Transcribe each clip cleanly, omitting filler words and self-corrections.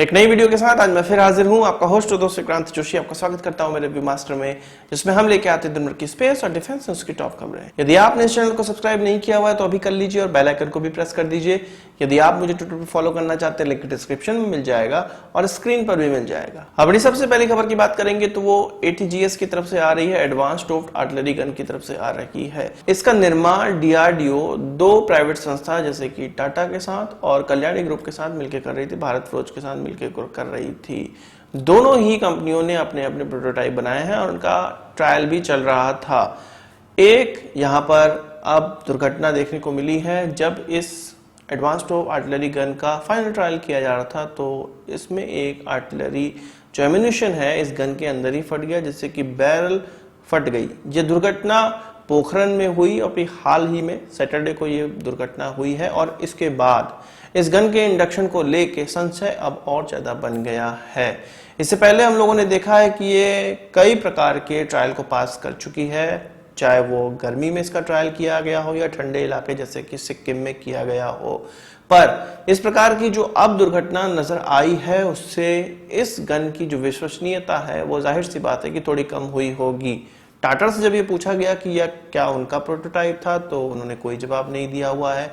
एक नई वीडियो के साथ आज मैं फिर हाजिर हूं। आपका होस्ट और दोस्त विक्रांत जोशी आपका स्वागत करता हूं मेरे व्यू मास्टर में, जिसमें हम लेके आते हैं दिन भर की स्पेस और डिफेंस न्यूज की टॉप खबरें। यदि आपने इस चैनल को सब्सक्राइब नहीं किया हुआ है तो अभी कर लीजिए और बेल आइकन को भी प्रेस कर दीजिए। यदि आप मुझे ट्विटर पर फॉलो करना चाहते हैं, लिंक डिस्क्रिप्शन में मिल जाएगा और स्क्रीन पर भी मिल जाएगा। अपनी सबसे पहली खबर की बात करेंगे तो वो ATGS की तरफ से आ रही है, एडवांस टोप्ड आर्टिलरी गन की तरफ से आ रही है। इसका निर्माण DRDO दो प्राइवेट संस्था जैसे कि टाटा के साथ और कल्याणी ग्रुप के साथ मिलकर कर रही थी, भारत फोर्ज के साथ मिलकर कर रही थी। दोनों ही कंपनियों ने अपने अपने प्रोटोटाइप बनाए हैं और उनका ट्रायल भी चल रहा था। एक यहाँ पर अब दुर्घटना देखने को मिली है। जब इस एडवांस टोप आर्टिलरी गन का फाइनल ट्रायल किया जा रहा था तो इसमें एक आर्टिलरी जो एम्यूनिशन है इस गन के अंदर ही फट गया, जिससे कि बैरल फट गई। ये दुर्घटना पोखरण में हुई और फिर हाल ही में सैटरडे को ये दुर्घटना हुई है और इसके बाद इस गन के इंडक्शन को लेके संशय अब और ज्यादा बन गया है। इससे पहले हम लोगों ने देखा है कि ये कई प्रकार के ट्रायल को पास कर चुकी है, चाहे वो गर्मी में इसका ट्रायल किया गया हो या ठंडे इलाके जैसे कि सिक्किम में किया गया हो। पर इस प्रकार की जो अब दुर्घटना नजर आई है उससे इस गन की जो विश्वसनीयता है वो जाहिर सी बात है कि थोड़ी कम हुई होगी। टाटा से जब ये पूछा गया कि यह क्या उनका प्रोटोटाइप था तो उन्होंने कोई जवाब नहीं दिया हुआ है।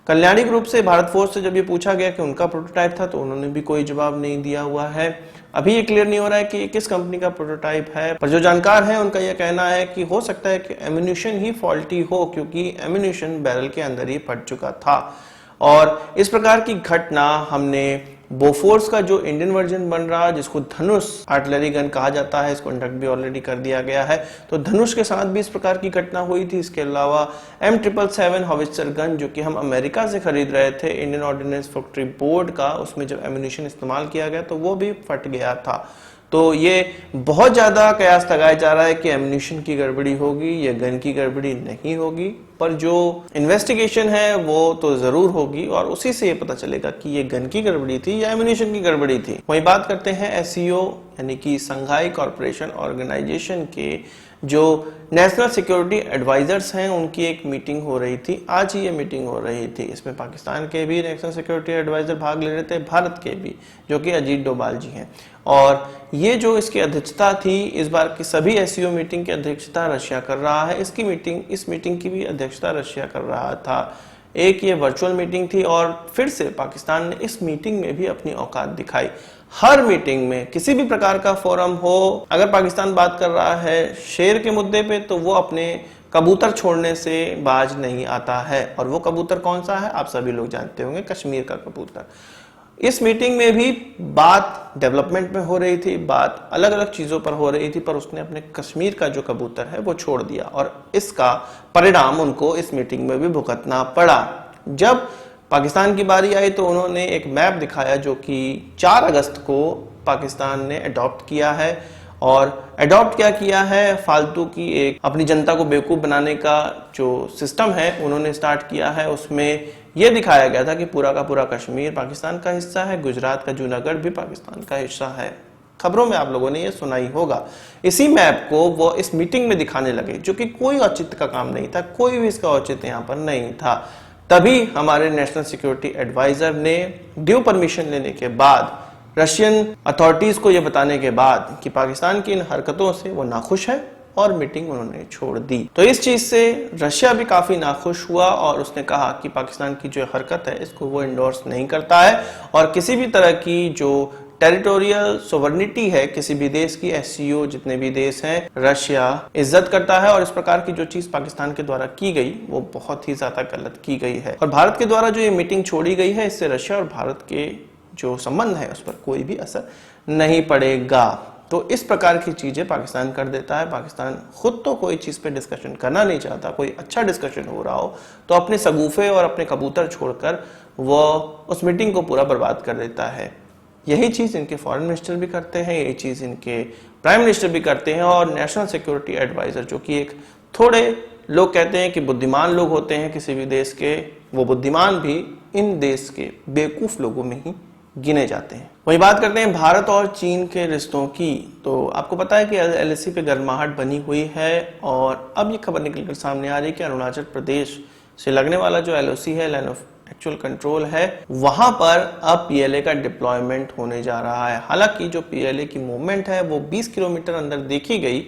कल्याणी ग्रुप से भारत फोर्ज से जब ये पूछा गया कि उनका प्रोटोटाइप था तो उन्होंने भी कोई जवाब नहीं दिया हुआ है। अभी ये क्लियर नहीं हो रहा है कि किस कंपनी का प्रोटोटाइप है, पर जो जानकार है उनका यह कहना है कि हो सकता है कि एम्यूनिशन ही फॉल्टी हो, क्योंकि एम्यूनिशन बैरल के अंदर ही फट चुका था। और इस प्रकार की घटना हमने बोफोर्स का जो इंडियन वर्जन बन रहा है जिसको धनुष आर्टिलरी गन कहा जाता है, इसको इंडक्ट भी ऑलरेडी कर दिया गया है, तो धनुष के साथ भी इस प्रकार की घटना हुई थी। इसके अलावा M777 हॉवित्जर गन जो कि हम अमेरिका से खरीद रहे थे इंडियन ऑर्डिनेंस फैक्ट्री बोर्ड का, उसमें जब एम्यूनिशन इस्तेमाल किया गया तो वो भी फट गया था। तो ये बहुत ज्यादा कयास लगाया जा रहा है कि एम्यूनिशन की गड़बड़ी होगी या गन की गड़बड़ी नहीं होगी, पर जो इन्वेस्टिगेशन है वो तो जरूर होगी और उसी से ये पता चलेगा कि ये गन की गड़बड़ी थी या एम्यूनिशन की गड़बड़ी थी। वहीं बात करते हैं SCO यानी कि संघाई कॉर्पोरेशन ऑर्गेनाइजेशन के जो नेशनल सिक्योरिटी एडवाइजर्स हैं उनकी एक मीटिंग हो रही थी। आज ही ये मीटिंग हो रही थी। इसमें पाकिस्तान के भी नेशनल सिक्योरिटी एडवाइजर भाग ले रहे थे, भारत के भी, जो कि अजीत डोभाल जी हैं। और ये जो इसकी अध्यक्षता थी, इस बार की सभी SCO मीटिंग की अध्यक्षता रशिया कर रहा है। इस मीटिंग की भी अध्यक्षता रशिया कर रहा था। एक ये वर्चुअल मीटिंग थी और फिर से पाकिस्तान ने इस मीटिंग में भी अपनी औकात दिखाई। हर मीटिंग में किसी भी प्रकार का फोरम हो, अगर पाकिस्तान बात कर रहा है शेर के मुद्दे पे तो वो अपने कबूतर छोड़ने से बाज नहीं आता है। और वो कबूतर कौन सा है आप सभी लोग जानते होंगे, कश्मीर का कबूतर। इस मीटिंग में भी बात डेवलपमेंट में हो रही थी, बात अलग अलग चीजों पर हो रही थी, पर उसने अपने कश्मीर का जो कबूतर है वो छोड़ दिया और इसका परिणाम उनको इस मीटिंग में भी भुगतना पड़ा। जब पाकिस्तान की बारी आई तो उन्होंने एक मैप दिखाया जो कि 4 अगस्त को पाकिस्तान ने अडॉप्ट किया है। और अडॉप्ट क्या किया है, फालतू की एक अपनी जनता को बेवकूफ बनाने का जो सिस्टम है उन्होंने स्टार्ट किया है। उसमें यह दिखाया गया था कि पूरा का पूरा कश्मीर पाकिस्तान का हिस्सा है, गुजरात का जूनागढ़ भी पाकिस्तान का हिस्सा है। खबरों में आप लोगों ने ये सुना ही होगा। इसी मैप को वो इस मीटिंग में दिखाने लगे, जो कि कोई औचित्य का काम नहीं था, कोई भी इसका औचित्य यहाँ पर नहीं था। तभी हमारे नेशनल सिक्योरिटी एडवाइजर ने ड्यू परमिशन लेने के बाद, रशियन अथॉरिटीज को यह बताने के बाद कि पाकिस्तान की इन हरकतों से वो नाखुश है और मीटिंग उन्होंने छोड़ दी। तो इस चीज से रशिया भी काफी नाखुश हुआ और उसने कहा कि पाकिस्तान की जो हरकत है इसको वो इंडोर्स नहीं करता है और किसी भी तरह की जो टेरिटोरियल सोवर्निटी है किसी भी देश की, SCO जितने भी देश हैं, रशिया इज्जत करता है। और इस प्रकार की जो चीज पाकिस्तान के द्वारा की गई वो बहुत ही ज्यादा गलत की गई है। और भारत के द्वारा जो ये मीटिंग छोड़ी गई है इससे रशिया और भारत के जो संबंध है उस पर कोई भी असर नहीं पड़ेगा। तो इस प्रकार की चीजें पाकिस्तान कर देता है। पाकिस्तान खुद तो कोई चीज पे डिस्कशन करना नहीं चाहता, कोई अच्छा डिस्कशन हो रहा हो तो अपने सगूफे और अपने कबूतर छोड़कर वो उस मीटिंग को पूरा बर्बाद कर देता है। यही चीज इनके फॉरेन मिनिस्टर भी करते हैं, यही चीज इनके प्राइम मिनिस्टर भी करते हैं। और नेशनल सिक्योरिटी एडवाइजर जो कि एक थोड़े लोग कहते हैं कि बुद्धिमान लोग होते हैं किसी भी देश के, वो बुद्धिमान भी इन देश के बेवकूफ लोगों में ही गिने जाते हैं। वही बात करते हैं भारत और चीन के रिश्तों की। तो आपको पता है कि LAC पे गर्माहट बनी हुई है और अब ये खबर निकलकर सामने आ रही है कि अरुणाचल प्रदेश से लगने वाला जो LOC है, लाइन ऑफ एक्चुअल कंट्रोल है, वहां पर अब पीएलए का डिप्लॉयमेंट होने जा रहा है। हालांकि जो पीएलए की मूवमेंट है वो 20 किलोमीटर अंदर देखी गई,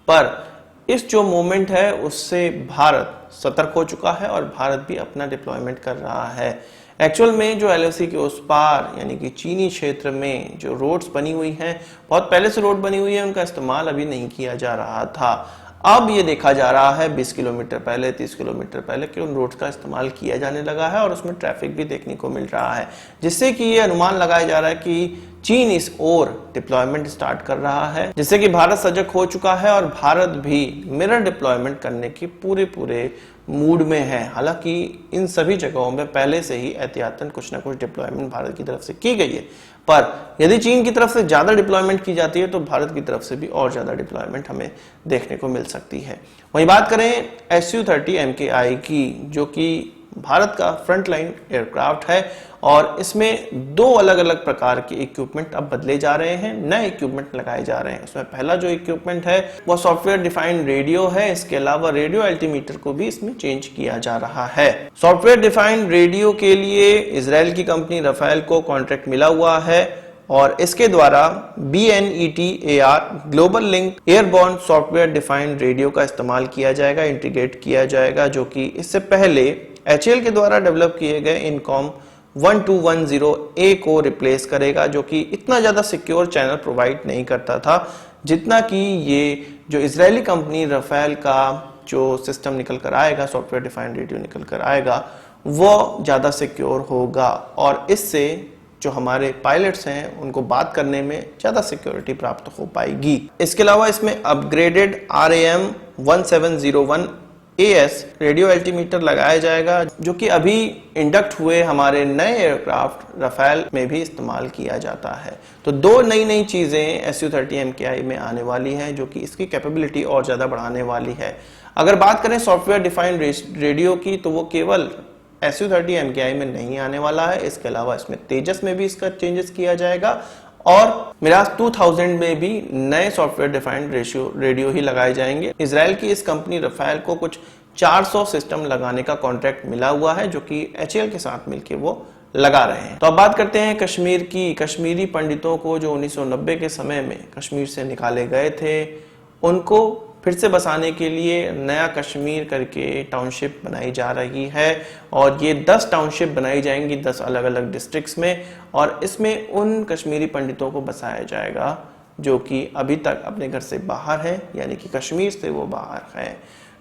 पर इस जो मूवमेंट है उससे भारत सतर्क हो चुका है और भारत भी अपना डिप्लॉयमेंट कर रहा है। एक्चुअल में जो एलओसी के उस पार यानी कि चीनी क्षेत्र में जो रोड्स बनी हुई हैं, बहुत पहले से रोड बनी हुई है, उनका इस्तेमाल अभी नहीं किया जा रहा था। अब ये देखा जा रहा है 20 किलोमीटर पहले, 30 किलोमीटर पहले कि उन रोड्स का इस्तेमाल किया जाने लगा है और उसमें ट्रैफिक भी देखने को मिल रहा है, जिससे कि ये अनुमान लगाया जा रहा है कि चीन इस ओर डिप्लॉयमेंट स्टार्ट कर रहा है, जिससे कि भारत सजग हो चुका है और भारत भी मिरर डिप्लॉयमेंट करने की पूरे मूड में है। हालांकि इन सभी जगहों में पहले से ही एहतियातन कुछ ना कुछ डिप्लॉयमेंट भारत की तरफ से की गई है, पर यदि चीन की तरफ से ज्यादा डिप्लॉयमेंट की जाती है तो भारत की तरफ से भी और ज्यादा डिप्लॉयमेंट हमें देखने को मिल सकती है। वहीं बात करें Su-30 MKI की, जो कि भारत का फ्रंटलाइन एयरक्राफ्ट है और इसमें दो अलग अलग प्रकार के इक्विपमेंट अब बदले जा रहे हैं, नए इक्विपमेंट लगाए जा रहे हैं। उसमें पहला जो इक्विपमेंट है वो सॉफ्टवेयर डिफाइंड रेडियो है। इसके अलावा रेडियो अल्टीमीटर को भी इसमें चेंज किया जा रहा है। सॉफ्टवेयर डिफाइंड रेडियो के लिए इजराइल की कंपनी रफेल को कॉन्ट्रैक्ट मिला हुआ है और इसके द्वारा BNETAR global link airborne software defined radio का इस्तेमाल किया जाएगा, इंटीग्रेट किया जाएगा, जो कि इससे पहले HAL के द्वारा डेवलप किए गए इनकॉम 1210A को रिप्लेस करेगा, जो कि इतना ज्यादा सिक्योर चैनल प्रोवाइड नहीं करता था जितना कि ये जो इजरायली कंपनी रफेल का जो सिस्टम निकल कर आएगा, सॉफ्टवेयर डिफाइंड रेडियो निकल कर आएगा, वो ज्यादा सिक्योर होगा और इससे जो हमारे पायलट्स हैं उनको बात करने में ज्यादा सिक्योरिटी प्राप्त हो पाएगी। इसके अलावा इसमें upgraded RAM 1701AS radio altimeter लगाया जाएगा, जो कि अभी इंडक्ट हुए हमारे नए एयरक्राफ्ट रफेल में भी इस्तेमाल किया जाता है। तो दो नई चीजें Su-30 MKI में आने वाली हैं, जो कि इसकी कैपेबिलिटी और ज्यादा बढ़ाने वाली है। अगर बात करें सॉफ्टवेयर डिफाइंड रेडियो की, तो वो केवल Su-30 MKI में नहीं आने वाला है। इसके अलावा इसमें तेजस में भी इसका चेंजेस किया जाएगा और मिराज 2000 में भी नए सॉफ्टवेयर डिफाइंड रेडियो ही लगाए जाएंगे। इजराइल की इस कंपनी रफेल को कुछ 400 सिस्टम लगाने का कॉन्ट्रैक्ट मिला हुआ है, जो कि HAL के साथ मिलकर वो लगा रहे हैं। तो अब बात करते हैं कश्मीर की। कश्मीरी पंडितों को जो 1990 के समय में कश्मीर से निकाले गए थे, उनको फिर से बसाने के लिए नया कश्मीर करके टाउनशिप बनाई जा रही है और ये 10 टाउनशिप बनाई जाएंगी 10 अलग अलग डिस्ट्रिक्ट्स में, और इसमें उन कश्मीरी पंडितों को बसाया जाएगा जो कि अभी तक अपने घर से बाहर है, यानी कि कश्मीर से वो बाहर है।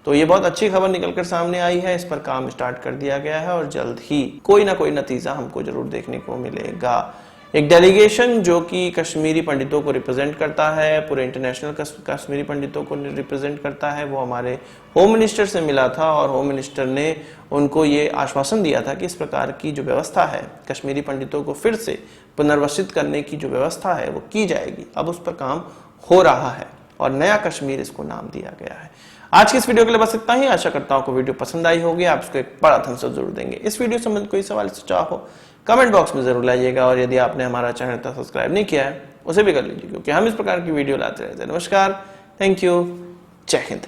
तो ये बहुत अच्छी खबर निकलकर सामने आई है। इस पर काम स्टार्ट कर दिया गया है और जल्द ही कोई ना कोई नतीजा हमको जरूर देखने को मिलेगा। एक डेलीगेशन जो कि कश्मीरी पंडितों को रिप्रेजेंट करता है, पूरे इंटरनेशनल कश्मीरी पंडितों को रिप्रेजेंट करता है, वो हमारे होम मिनिस्टर से मिला था और होम मिनिस्टर ने उनको ये आश्वासन दिया था कि इस प्रकार की जो व्यवस्था है, कश्मीरी पंडितों को फिर से पुनर्वसित करने की जो व्यवस्था है वो की जाएगी। अब उस पर काम हो रहा है और नया कश्मीर इसको नाम दिया गया है। आज की इस वीडियो के लिए बस इतना ही। आशा करता हूं आपको वीडियो पसंद आई होगी। आप इसको एक बड़ा थम्स अप जरूर देंगे। इस वीडियो से संबंधित कोई सवाल सुझाव हो कमेंट बॉक्स में जरूर लाइएगा और यदि आपने हमारा चैनल तक सब्सक्राइब नहीं किया है उसे भी कर लीजिए, क्योंकि हम इस प्रकार की वीडियो लाते रहते हैं। नमस्कार, थैंक यू, जय हिंद।